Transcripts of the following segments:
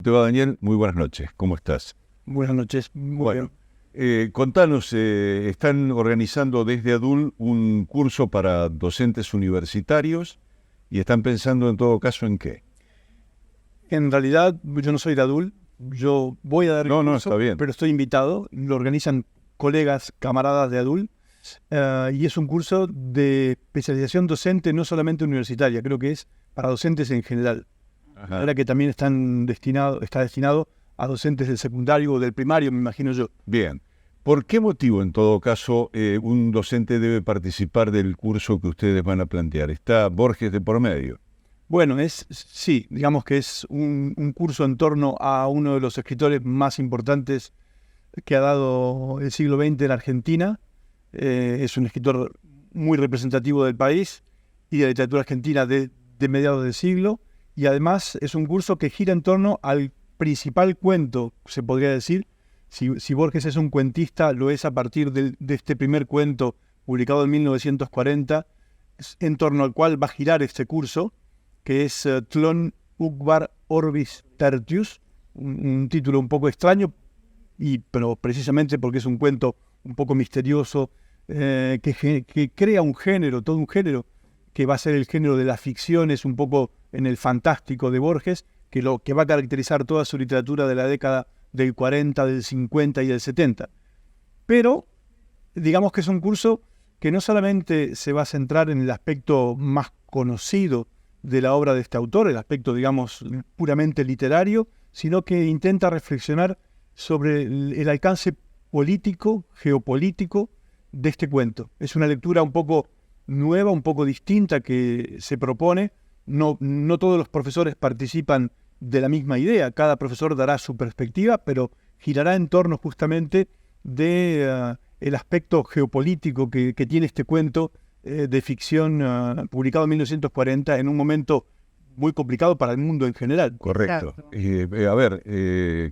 Te va, Daniel, muy buenas noches, ¿cómo estás? Buenas noches. Muy bien. Contanos, están organizando desde ADUL un curso para docentes universitarios y están pensando en todo caso en qué. En realidad, yo no soy de ADUL, yo voy a dar el No, curso, está bien. pero estoy invitado, lo organizan colegas, camaradas de ADUL, y es un curso de especialización docente no solamente universitaria, creo que es para docentes en general. Ajá. Ahora que también está destinado a docentes del secundario o del primario, me imagino yo. Bien. ¿Por qué motivo, en todo caso, un docente debe participar del curso que ustedes van a plantear? ¿Está Borges de por medio? Bueno, sí, digamos que es un curso en torno a uno de los escritores más importantes que ha dado el siglo XX en Argentina. Es un escritor muy representativo del país y de la literatura argentina de mediados del siglo. Y además es un curso que gira en torno al principal cuento, se podría decir. Si Borges es un cuentista, lo es a partir de este primer cuento publicado en 1940, en torno al cual va a girar este curso, que es Tlön Uqbar Orbis Tertius, un título un poco extraño, pero precisamente porque es un cuento un poco misterioso, que crea un género, todo un género, que va a ser el género de la ficción, es un poco en el fantástico de Borges, que va a caracterizar toda su literatura de la década del 40, del 50 y del 70. Pero digamos que es un curso que no solamente se va a centrar en el aspecto más conocido de la obra de este autor, el aspecto, digamos, puramente literario, sino que intenta reflexionar sobre el alcance político, geopolítico de este cuento. Es una lectura un poco nueva, un poco distinta que se propone. No todos los profesores participan de la misma idea, cada profesor dará su perspectiva, pero girará en torno justamente de el aspecto geopolítico que tiene este cuento de ficción publicado en 1940 en un momento muy complicado para el mundo en general. Correcto.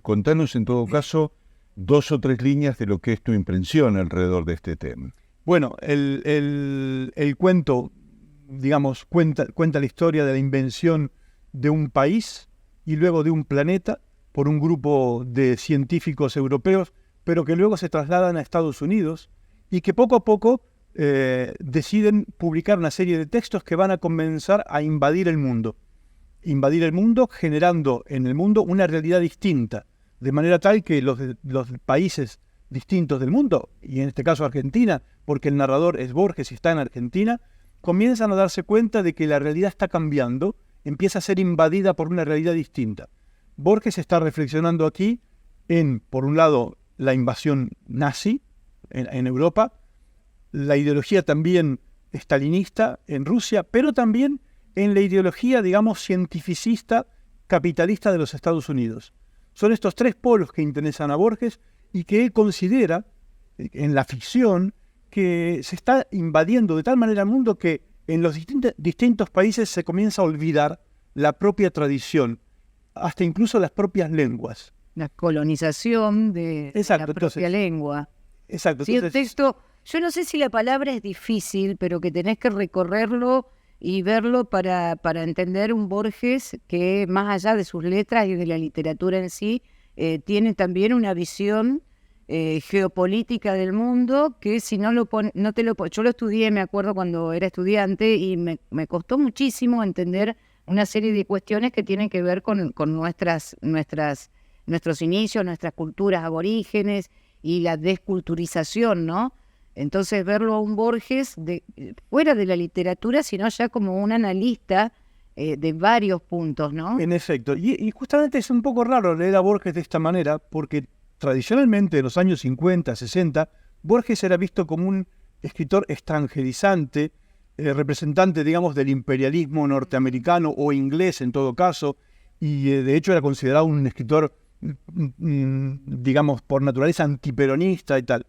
Contanos en todo caso 2 o 3 líneas de lo que es tu impresión alrededor de este tema. Bueno, el cuento, digamos, cuenta la historia de la invención de un país y luego de un planeta por un grupo de científicos europeos, pero que luego se trasladan a Estados Unidos y que poco a poco deciden publicar una serie de textos que van a comenzar a invadir el mundo. Invadir el mundo generando en el mundo una realidad distinta, de manera tal que los países distintos del mundo, y en este caso Argentina, porque el narrador es Borges y está en Argentina, comienzan a darse cuenta de que la realidad está cambiando, empieza a ser invadida por una realidad distinta. Borges está reflexionando aquí en, por un lado, la invasión nazi en Europa, la ideología también estalinista en Rusia, pero también en la ideología, digamos, cientificista, capitalista de los Estados Unidos. Son estos 3 polos que interesan a Borges y que él considera, en la ficción, que se está invadiendo de tal manera el mundo que en los distintos países se comienza a olvidar la propia tradición, hasta incluso las propias lenguas. La colonización de Exacto, la propia lengua. Exacto. Sí, Entonces, un texto, yo no sé si la palabra es difícil, pero que tenés que recorrerlo y verlo para entender un Borges que, más allá de sus letras y de la literatura en sí, tiene también una visión geopolítica del mundo que si no te lo yo lo estudié, me acuerdo cuando era estudiante, y me costó muchísimo entender una serie de cuestiones que tienen que ver con nuestros inicios, nuestras culturas aborígenes y la desculturización, ¿no? Entonces verlo a un Borges fuera de la literatura, sino ya como un analista de varios puntos, ¿no? En efecto, y justamente es un poco raro leer a Borges de esta manera, porque tradicionalmente en los años 50, 60, Borges era visto como un escritor extranjerizante, representante, digamos, del imperialismo norteamericano o inglés en todo caso, y de hecho era considerado un escritor, digamos, por naturaleza antiperonista y tal.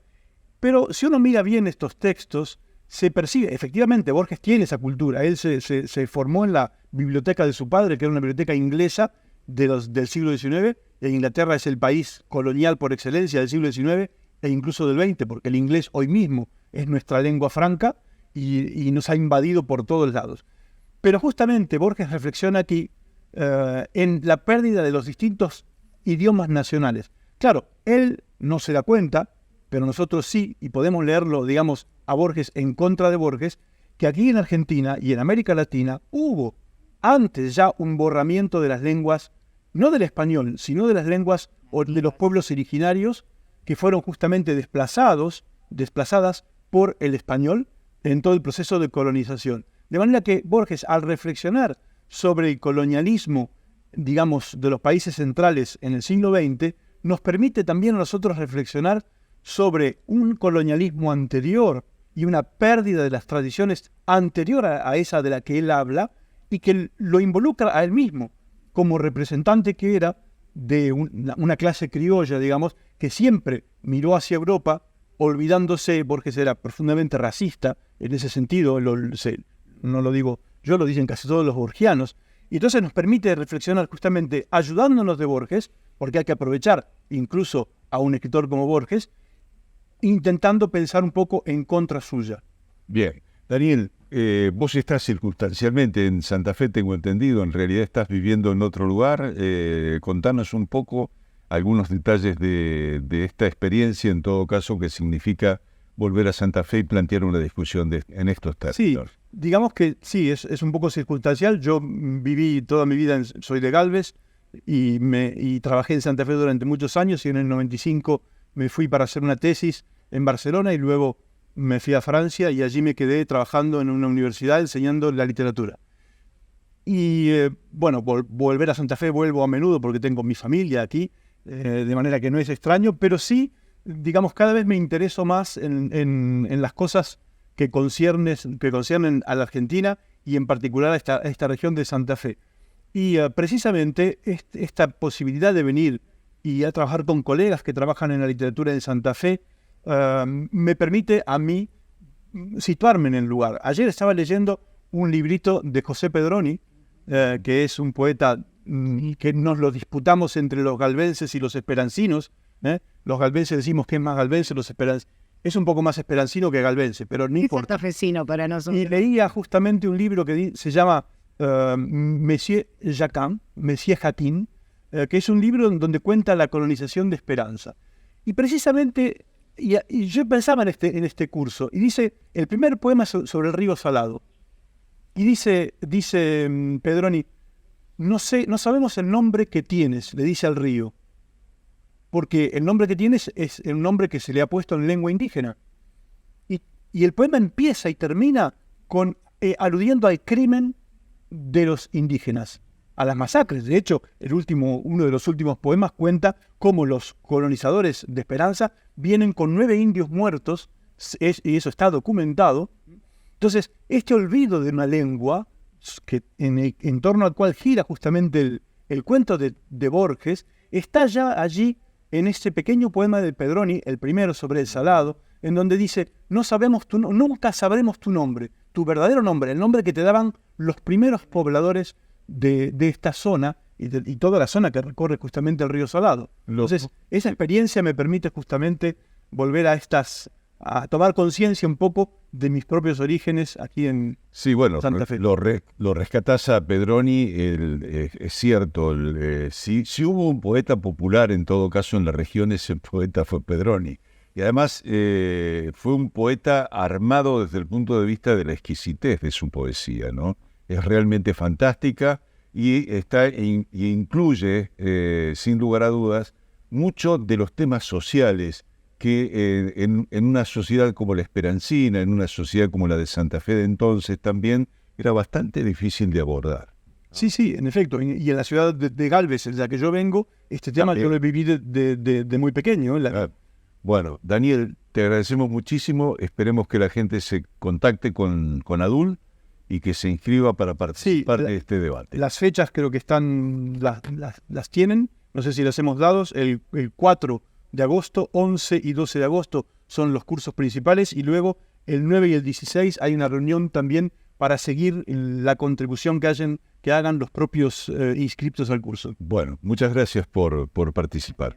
Pero si uno mira bien estos textos, se percibe, efectivamente, Borges tiene esa cultura. Él se formó en la biblioteca de su padre, que era una biblioteca inglesa del siglo XIX. E Inglaterra es el país colonial por excelencia del siglo XIX e incluso del XX, porque el inglés hoy mismo es nuestra lengua franca y nos ha invadido por todos lados. Pero justamente Borges reflexiona aquí en la pérdida de los distintos idiomas nacionales. Claro, él no se da cuenta, pero nosotros sí, y podemos leerlo, digamos, a Borges en contra de Borges, que aquí en Argentina y en América Latina hubo antes ya un borramiento de las lenguas, no del español, sino de las lenguas o de los pueblos originarios que fueron justamente desplazadas por el español en todo el proceso de colonización. De manera que Borges, al reflexionar sobre el colonialismo, digamos, de los países centrales en el siglo XX, nos permite también a nosotros reflexionar sobre un colonialismo anterior y una pérdida de las tradiciones anterior a esa de la que él habla, y que lo involucra a él mismo como representante que era de una clase criolla, digamos, que siempre miró hacia Europa, olvidándose. Borges era profundamente racista en ese sentido, no lo digo yo, lo dicen casi todos los borgianos, y entonces nos permite reflexionar justamente ayudándonos de Borges, porque hay que aprovechar incluso a un escritor como Borges, intentando pensar un poco en contra suya. Bien. Daniel, vos estás circunstancialmente en Santa Fe, tengo entendido, en realidad estás viviendo en otro lugar. Contanos un poco algunos detalles de esta experiencia, en todo caso, que significa volver a Santa Fe y plantear una discusión en estos términos. Sí, digamos que sí, es un poco circunstancial. Yo viví toda mi vida, soy de Galvez, y trabajé en Santa Fe durante muchos años, y en el 95 me fui para hacer una tesis en Barcelona, y luego me fui a Francia y allí me quedé trabajando en una universidad enseñando la literatura. Y bueno, volver a Santa Fe vuelvo a menudo porque tengo mi familia aquí, de manera que no es extraño, pero sí, digamos, cada vez me intereso más en las cosas que conciernen a la Argentina y en particular a esta región de Santa Fe. Y precisamente esta posibilidad de venir y a trabajar con colegas que trabajan en la literatura de Santa Fe me permite a mí situarme en el lugar. Ayer estaba leyendo un librito de José Pedroni, que es un poeta que nos lo disputamos entre los galvenses y los esperancinos. Los galvenses decimos que es más galvense, los esperancinos. Es un poco más esperancino que galvense, pero no importa. Es santafesino para nosotros. Y leía justamente un libro que se llama Monsieur Jaquin, que es un libro donde cuenta la colonización de Esperanza. Y precisamente, y yo pensaba en este curso, y dice, el primer poema sobre el río Salado, y dice Pedroni, no sabemos el nombre que tienes, le dice al río, porque el nombre que tienes es el nombre que se le ha puesto en lengua indígena. Y el poema empieza y termina aludiendo al crimen de los indígenas, a las masacres. De hecho, uno de los últimos poemas cuenta cómo los colonizadores de Esperanza vienen con 9 indios muertos, y eso está documentado. Entonces, este olvido de una lengua, en torno al cual gira justamente el cuento de Borges, está ya allí en este pequeño poema de Pedroni, el primero sobre el Salado, en donde dice, nunca sabremos tu nombre, tu verdadero nombre, el nombre que te daban los primeros pobladores de esta zona y toda la zona que recorre justamente el río Salado. Entonces, esa experiencia me permite justamente volver a tomar conciencia un poco de mis propios orígenes aquí en Santa Fe. Lo rescatás a Pedroni, es cierto, si hubo un poeta popular en todo caso en la región, ese poeta fue Pedroni. Y además fue un poeta armado desde el punto de vista de la exquisitez de su poesía, ¿no? Es realmente fantástica y incluye, sin lugar a dudas, muchos de los temas sociales que en una sociedad como la esperancina, en una sociedad como la de Santa Fe de entonces también, era bastante difícil de abordar. Sí, en efecto. Y en la ciudad de Galvez, en la que yo vengo, este tema yo lo viví de muy pequeño. Bueno, Daniel, te agradecemos muchísimo. Esperemos que la gente se contacte con Adul y que se inscriba para participar de este debate. Las fechas creo que las tienen. No sé si las hemos dado. El 4 de agosto, 11 y 12 de agosto son los cursos principales, y luego el 9 y el 16 hay una reunión también para seguir la contribución que hagan los propios inscriptos al curso. Bueno, muchas gracias por participar.